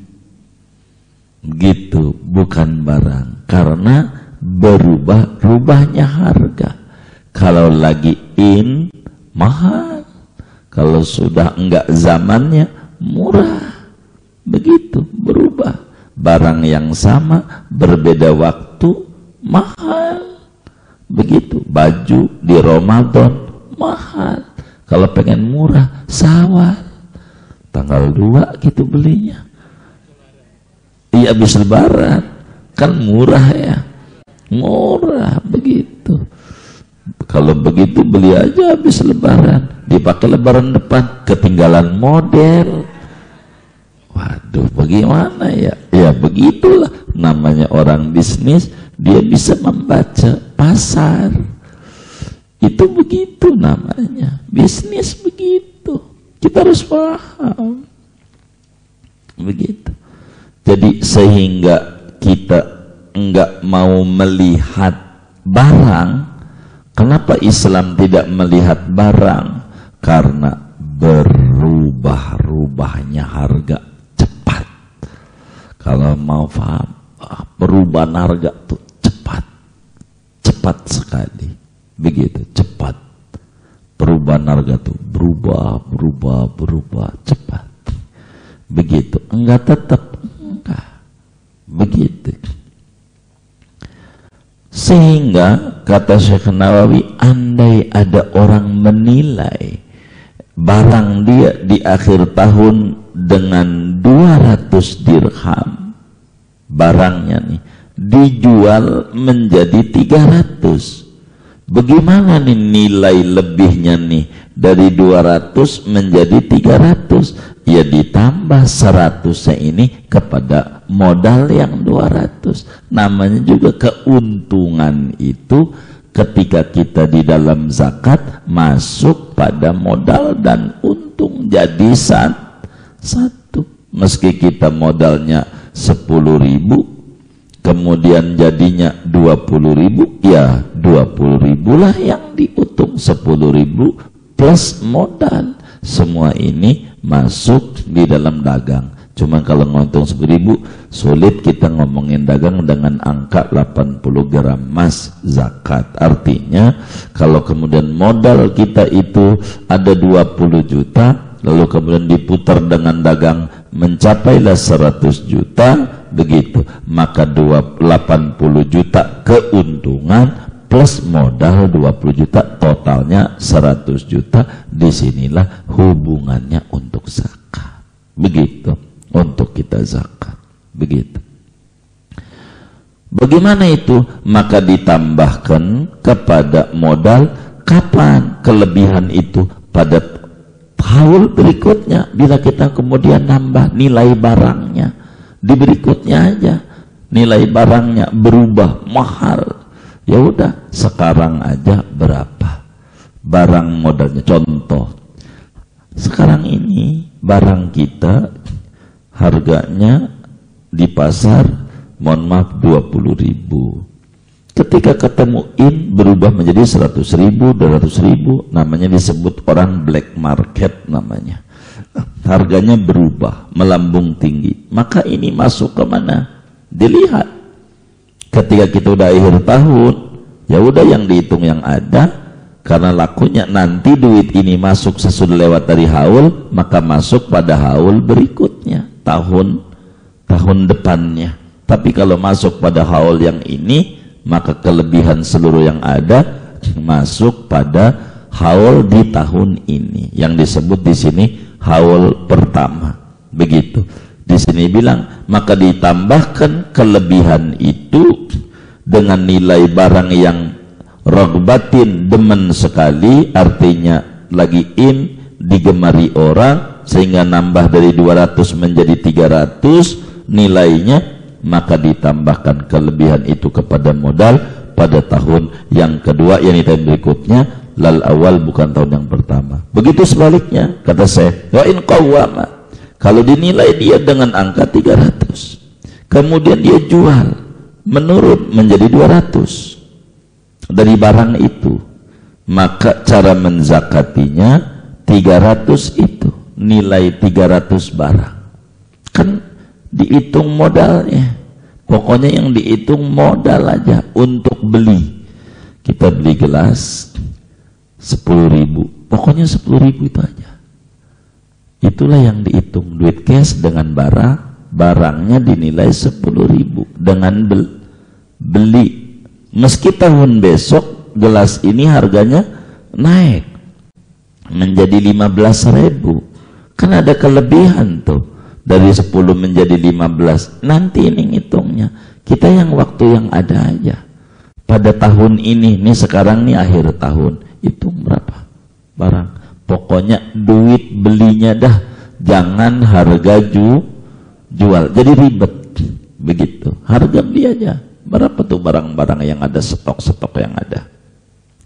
Gitu, bukan barang. Karena berubah-ubahnya harga. Kalau lagi in, mahal. Kalau sudah enggak zamannya, murah. Begitu, berubah. Barang yang sama, berbeda waktu, mahal. Begitu, baju di Ramadan, mahal. Kalau pengen murah, Syawal. Tanggal 2 gitu belinya. Iya, habis lebaran. Kan murah ya. Murah, begitu. Kalau begitu beli aja habis lebaran, dipakai lebaran depan, ketinggalan model. Waduh, bagaimana ya? Ya begitulah namanya orang bisnis, dia bisa membaca pasar. Itu begitu namanya bisnis, begitu. Kita harus paham. Begitu. Jadi sehingga kita enggak mau melihat barang. Kenapa Islam tidak melihat barang? Karena berubah-ubahnya harga cepat. Kalau mau paham, perubahan harga tuh cepat sekali. Begitu, cepat. Perubahan harga tuh berubah cepat. Begitu, enggak tetap, enggak. Begitu. Sehingga kata Syekh Nawawi, andai ada orang menilai barang dia di akhir tahun dengan 200 dirham, barangnya nih dijual menjadi 300, bagaimana nih nilai lebihnya nih dari 200 menjadi 300? Ya ditambah 100-nya ini kepada modal yang 200. Namanya juga keuntungan itu ketika kita di dalam zakat masuk pada modal dan untung jadi satu. Meski kita modalnya 10.000, kemudian jadinya 20.000, ya 20.000 lah yang diuntung, 10.000 plus modal. Semua ini masuk di dalam dagang. Cuma kalau ngontung 10.000, sulit kita ngomongin dagang dengan angka 80 gram emas zakat. Artinya kalau kemudian modal kita itu ada 20 juta, lalu kemudian diputar dengan dagang mencapailah 100 juta, begitu, maka 80 juta keuntungan plus modal 20 juta, totalnya 100 juta. Disinilah hubungannya untuk zakat. Begitu untuk kita zakat. Begitu. Bagaimana itu? Maka ditambahkan kepada modal. Kapan kelebihan itu? Pada tahun berikutnya, bila kita kemudian nambah nilai barangnya di berikutnya aja, nilai barangnya berubah mahal, ya udah sekarang aja berapa, barang modalnya. Contoh, sekarang ini barang kita harganya di pasar, mohon maaf, 20.000. Ketika ketemuin berubah menjadi 100.000, 200.000, namanya disebut orang black market namanya. Harganya berubah, melambung tinggi. Maka ini masuk ke mana? Dilihat. Ketika kita udah akhir tahun, ya udah yang dihitung yang ada, karena lakunya nanti duit ini masuk sesudah lewat dari haul, maka masuk pada haul berikutnya, tahun depannya. Tapi kalau masuk pada haul yang ini, maka kelebihan seluruh yang ada masuk pada haul di tahun ini, yang disebut di sini haul pertama. Begitu. Di sini bilang, maka ditambahkan kelebihan itu dengan nilai barang yang rogbatin, demen sekali, artinya lagi digemari orang, sehingga nambah dari 200 menjadi 300 nilainya, maka ditambahkan kelebihan itu kepada modal pada tahun yang kedua, yang tahun berikutnya, lal awal, bukan tahun yang pertama. Begitu sebaliknya, kata saya, wa in qawwama, kalau dinilai dia dengan angka 300, kemudian dia jual menurun menjadi 200 dari barang itu, maka cara menzakatinya 300 itu, nilai 300 barang. Kan dihitung modalnya, pokoknya yang dihitung modal aja untuk beli. Kita beli gelas 10.000, pokoknya 10.000 itu aja. Itulah yang dihitung, duit cash dengan barangnya dinilai 10.000 dengan beli. Meski tahun besok gelas ini harganya naik menjadi 15.000, kan ada kelebihan tuh. Dari 10 menjadi 15, nanti ini ngitungnya. Kita yang waktu yang ada aja. Pada tahun ini sekarang nih akhir tahun, hitung berapa barang. Pokoknya duit belinya dah, jangan harga jual. Jadi ribet. Begitu. Harga beli aja. Berapa tuh barang-barang yang ada, stok-stok yang ada.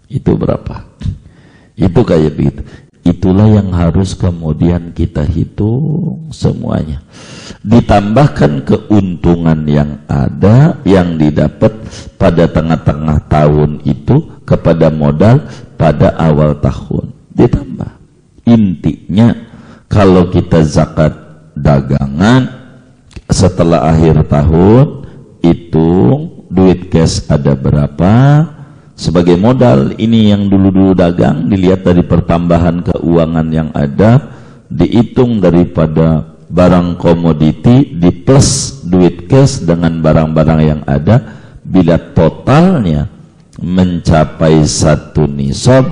Itu berapa? Itu kayak begitu. Itulah yang harus kemudian kita hitung semuanya. Ditambahkan keuntungan yang ada, yang didapat pada tengah-tengah tahun itu kepada modal pada awal tahun. Ditambah. Intinya, kalau kita zakat dagangan setelah akhir tahun, hitung duit cash ada berapa sebagai modal. Ini yang dulu-dulu dagang, dilihat dari pertambahan keuangan yang ada, dihitung daripada barang komoditi, di plus duit cash dengan barang-barang yang ada. Bila totalnya mencapai 1 nisab,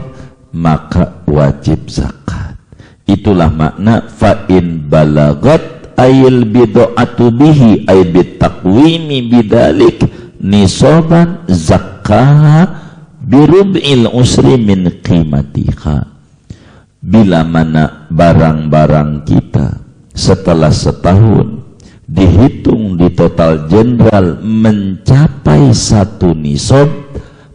maka wajib zakat. Itulah makna fa'in balagat ayil bidu'atu bihi ay bitaqwimi bidalik nisaban zakah birub'il usri min qimatiha. Bila mana barang-barang kita setelah setahun dihitung di total general mencapai 1 nisab,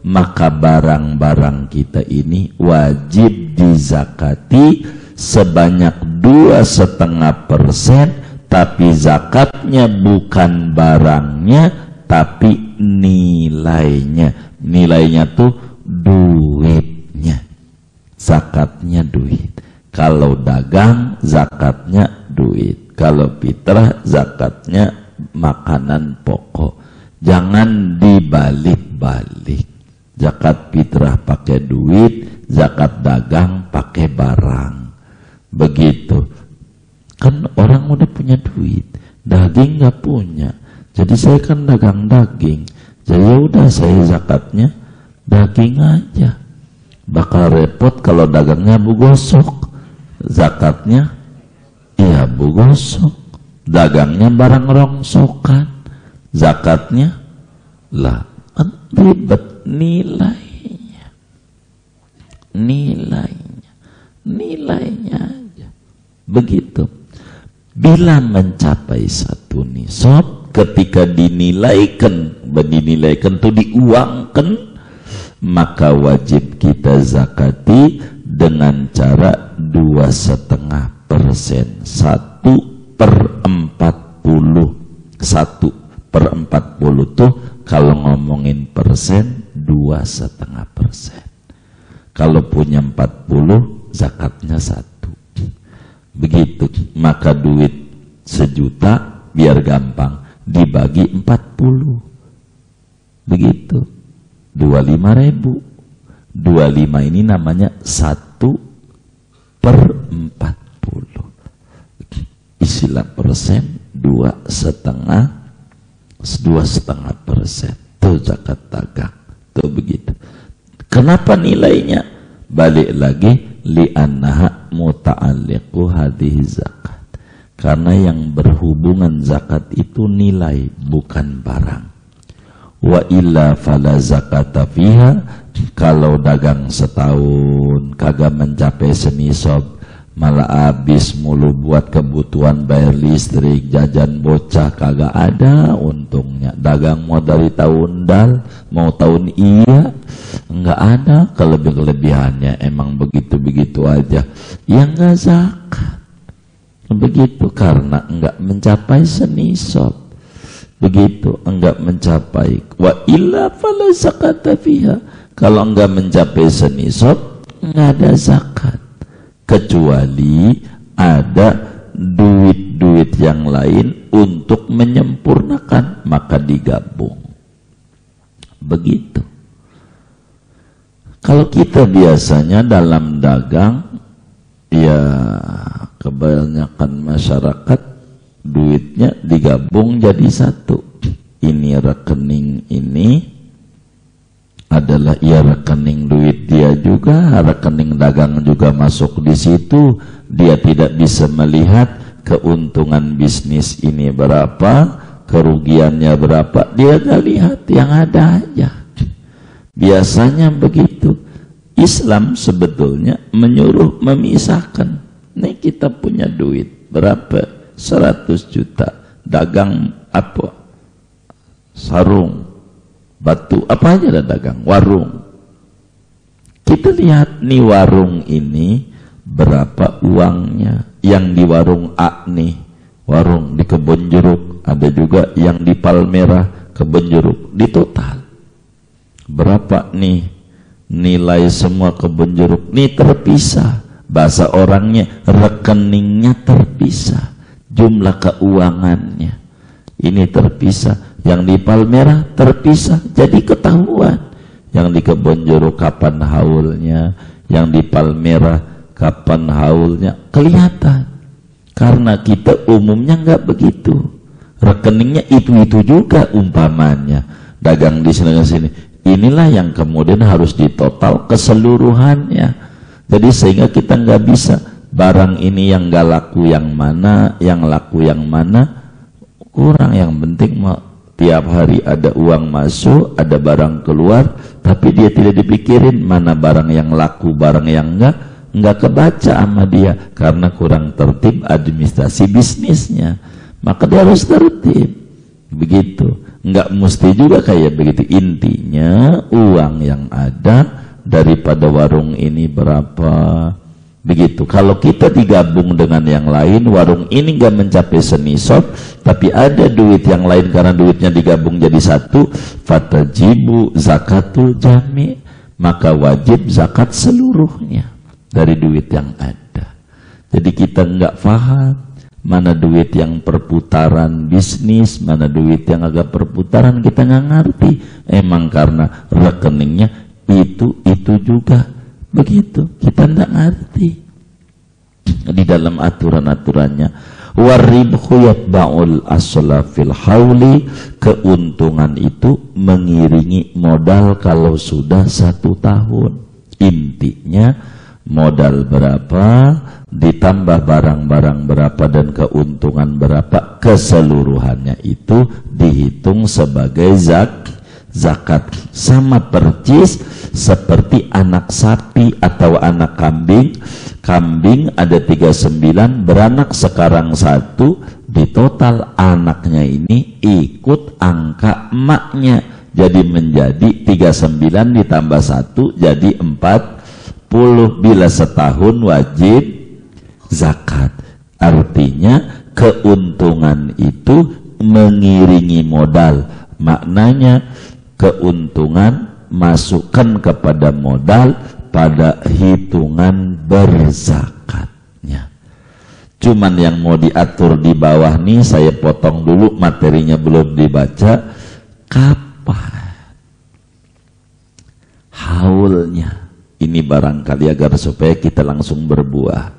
maka barang-barang kita ini wajib dizakati sebanyak 2,5%, tapi zakatnya bukan barangnya tapi nilainya. Nilainya tuh duitnya, zakatnya duit. Kalau dagang zakatnya duit, kalau fitrah zakatnya makanan pokok. Jangan dibalik-balik. Zakat fitrah pakai duit, zakat dagang pakai barang. Begitu. Kan orang udah punya duit, daging nggak punya. Jadi saya kan dagang daging. Jadi udah saya zakatnya daging aja. Bakal repot kalau dagangnya bugosok. Zakatnya iya bugosok. Dagangnya barang rongsokan. Zakatnya lah ribet. Nilainya aja. Begitu. Bila mencapai 1 nisab, ketika dinilaikan itu diuangkan, maka wajib kita zakati dengan cara 2,5%. 1/40. 1/40 tuh kalau ngomongin persen 2,5%. Kalau punya 40, zakatnya 1. Begitu. Maka duit 1 juta biar gampang dibagi 40. Begitu. 25.000. 25 ini namanya 1/40. Istilah persen 2,5%. Tuh zakat dagang. Tuh begitu. Kenapa nilainya? Balik lagi, li'annaha muta'alliqu hadhihi zakat. Karena yang berhubungan zakat itu nilai, bukan barang. Wa illa fala zakata fiha. Kalau dagang setahun kagak mencapai senisab, malah habis mulu buat kebutuhan bayar listrik, jajan bocah, kagak ada untungnya. Dagang mau dari tahun dal, mau tahun iya, enggak ada kelebihannya. Emang begitu-begitu aja, ya enggak zakat. Begitu, karena enggak mencapai senisab. Begitu, enggak mencapai. Wa illa fala zakata fiha. Kalau enggak mencapai senisab, enggak ada zakat. Kecuali ada duit-duit yang lain untuk menyempurnakan, maka digabung. Begitu. Kalau kita biasanya dalam dagang, ya kebanyakan masyarakat duitnya digabung jadi satu. Ini rekening ini adalah ya rekening duit dia juga, rekening dagang juga masuk di situ. Dia tidak bisa melihat keuntungan bisnis ini berapa, kerugiannya berapa, dia gak lihat, yang ada aja. Biasanya begitu. Islam sebetulnya menyuruh memisahkan. Nih kita punya duit berapa? 100 juta. Dagang apa? Sarung, batu, apa aja ada dagang, warung. Kita lihat nih warung ini berapa uangnya. Yang di warung A nih, warung di Kebon Jeruk, ada juga yang di Palmerah, Kebon Jeruk, di total berapa nih nilai semua Kebon Jeruk. Nih terpisah, bahasa orangnya rekeningnya terpisah, jumlah keuangannya ini terpisah. Yang di Palmerah terpisah, jadi ketahuan. Yang di Kebon Jeruk kapan haulnya, yang di Palmerah kapan haulnya, kelihatan. Karena kita umumnya nggak begitu, rekeningnya itu juga umpamanya. Dagang di sini. Inilah yang kemudian harus ditotal keseluruhannya. Jadi sehingga kita nggak bisa barang ini yang nggak laku yang mana, yang laku yang mana, kurang. Yang penting tiap hari ada uang masuk, ada barang keluar, tapi dia tidak dipikirin mana barang yang laku, barang yang enggak kebaca sama dia karena kurang tertib administrasi bisnisnya. Maka dia harus tertib. Begitu. Enggak mesti juga kayak begitu. Intinya uang yang ada daripada warung ini berapa. Begitu. Kalau kita digabung dengan yang lain, warung ini enggak mencapai senisab, tapi ada duit yang lain karena duitnya digabung jadi satu, fatajibu zakatul jami', maka wajib zakat seluruhnya dari duit yang ada. Jadi kita enggak paham mana duit yang perputaran bisnis, mana duit yang agak perputaran, kita enggak ngerti. Emang karena rekeningnya itu juga. Begitu, kita tidak ngerti di dalam aturan-aturannya. Waribhu yatba'ul asla fil hauli, keuntungan itu mengiringi modal kalau sudah 1 tahun. Intinya modal berapa ditambah barang-barang berapa dan keuntungan berapa, keseluruhannya itu dihitung sebagai zakat. Sama percis seperti anak sapi atau anak kambing. Kambing ada 39, beranak sekarang 1, di total anaknya ini ikut angka emaknya. jadi menjadi 39 ditambah 1 jadi 40. Bila setahun wajib zakat. Artinya keuntungan itu mengiringi modal. Maknanya keuntungan masukkan kepada modal pada hitungan berzakatnya. Cuman yang mau diatur di bawah nih saya potong dulu, materinya belum dibaca. Kapan haulnya? Ini barangkali agar supaya kita langsung berbuah.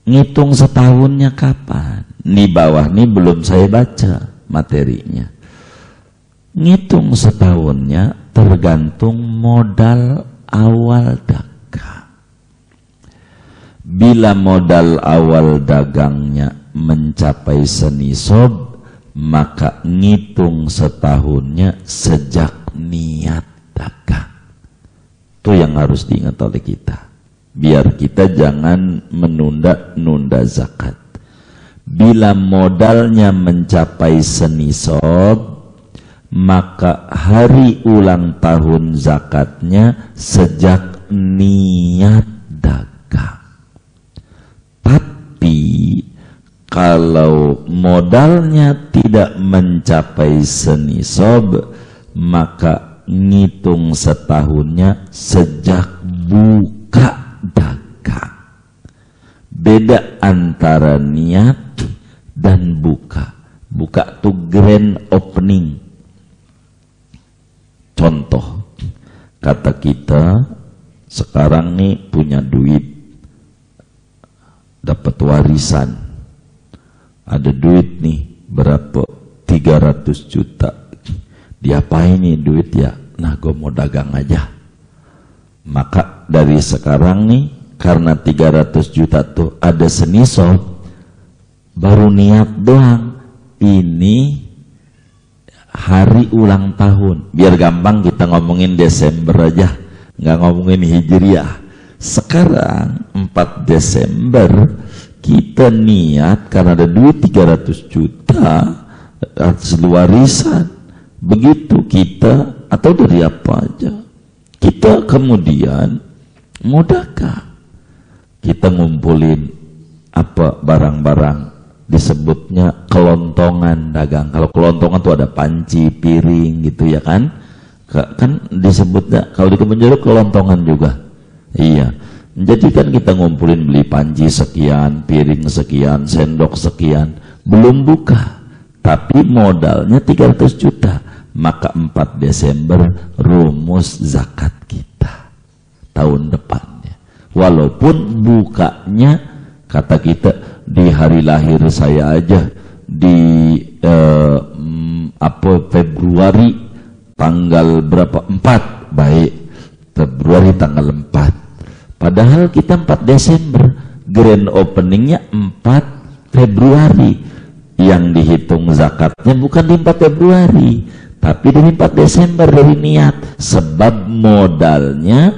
Ngitung setahunnya kapan? Di bawah nih belum saya baca materinya. Ngitung setahunnya tergantung modal awal dagang. Bila modal awal dagangnya mencapai senisob, maka ngitung setahunnya sejak niat dagang. Itu yang harus diingat oleh kita, biar kita jangan menunda-nunda zakat. Bila modalnya mencapai senisob, maka hari ulang tahun zakatnya sejak niat dagang. Tapi kalau modalnya tidak mencapai senisob, maka ngitung setahunnya sejak buka dagang. Beda antara niat dan buka. Buka tuh grand opening. Contoh, kata kita sekarang nih punya duit, dapat warisan, ada duit nih berapa, 300 juta. Diapain nih duit ya? Nah, gue mau dagang aja. Maka dari sekarang nih, karena 300 juta tuh ada senisob, baru niat doang. Ini hari ulang tahun. Biar gampang kita ngomongin Desember aja, nggak ngomongin Hijriah. Sekarang 4 Desember kita niat karena ada duit 300 juta atas warisan. Begitu kita, atau dari apa aja, kita kemudian mau dagang. Kita ngumpulin apa barang-barang, disebutnya kelontongan dagang. Kalau kelontongan tuh ada panci, piring gitu ya kan. Kan disebutnya kalau di Kemenjero kelontongan juga. Iya. Jadi kan kita ngumpulin beli panci sekian, piring sekian, sendok sekian, belum buka. Tapi modalnya 300 juta. Maka 4 Desember rumus zakat kita tahun depannya. Walaupun bukanya kata kita di hari lahir saya aja di Februari tanggal berapa? 4. Baik, Februari tanggal 4. Padahal kita 4 Desember, grand openingnya 4 Februari. Yang dihitung zakatnya bukan di 4 Februari, tapi dari 4 Desember dari niat. Sebab modalnya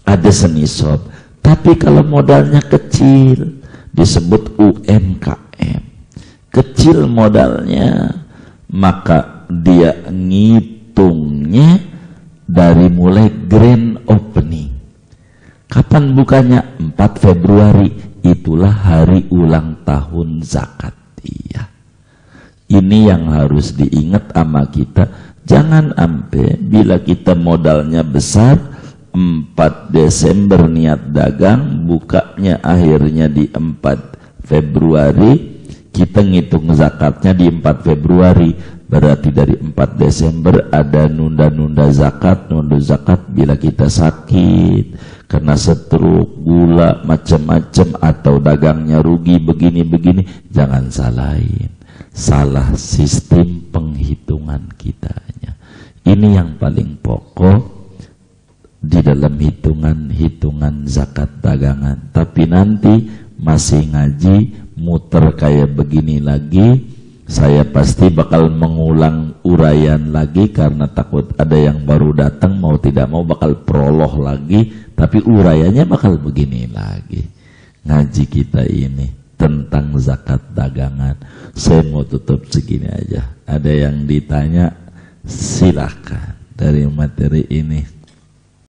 ada senisob. Tapi kalau modalnya kecil, disebut UMKM, kecil modalnya, maka dia ngitungnya dari mulai grand opening. Kapan bukanya? 4 Februari. Itulah hari ulang tahun zakat. Iya. Ini yang harus diingat sama kita. Jangan sampai bila kita modalnya besar, 4 Desember niat dagang, bukanya akhirnya di 4 Februari, kita ngitung zakatnya di 4 Februari. Berarti dari 4 Desember ada nunda-nunda zakat. Nunda zakat bila kita sakit, kena stroke, gula, macam-macam, atau dagangnya rugi begini-begini. Jangan salahin. Salah sistem penghitungan kitanya. Ini yang paling pokok di dalam hitungan zakat dagangan. Tapi nanti masih ngaji, muter kayak begini lagi, saya pasti bakal mengulang uraian lagi karena takut ada yang baru datang, mau tidak mau bakal prolog lagi, tapi uraiannya bakal begini lagi. Ngaji kita ini tentang zakat dagangan. Saya mau tutup segini aja. Ada yang ditanya Silakan dari materi ini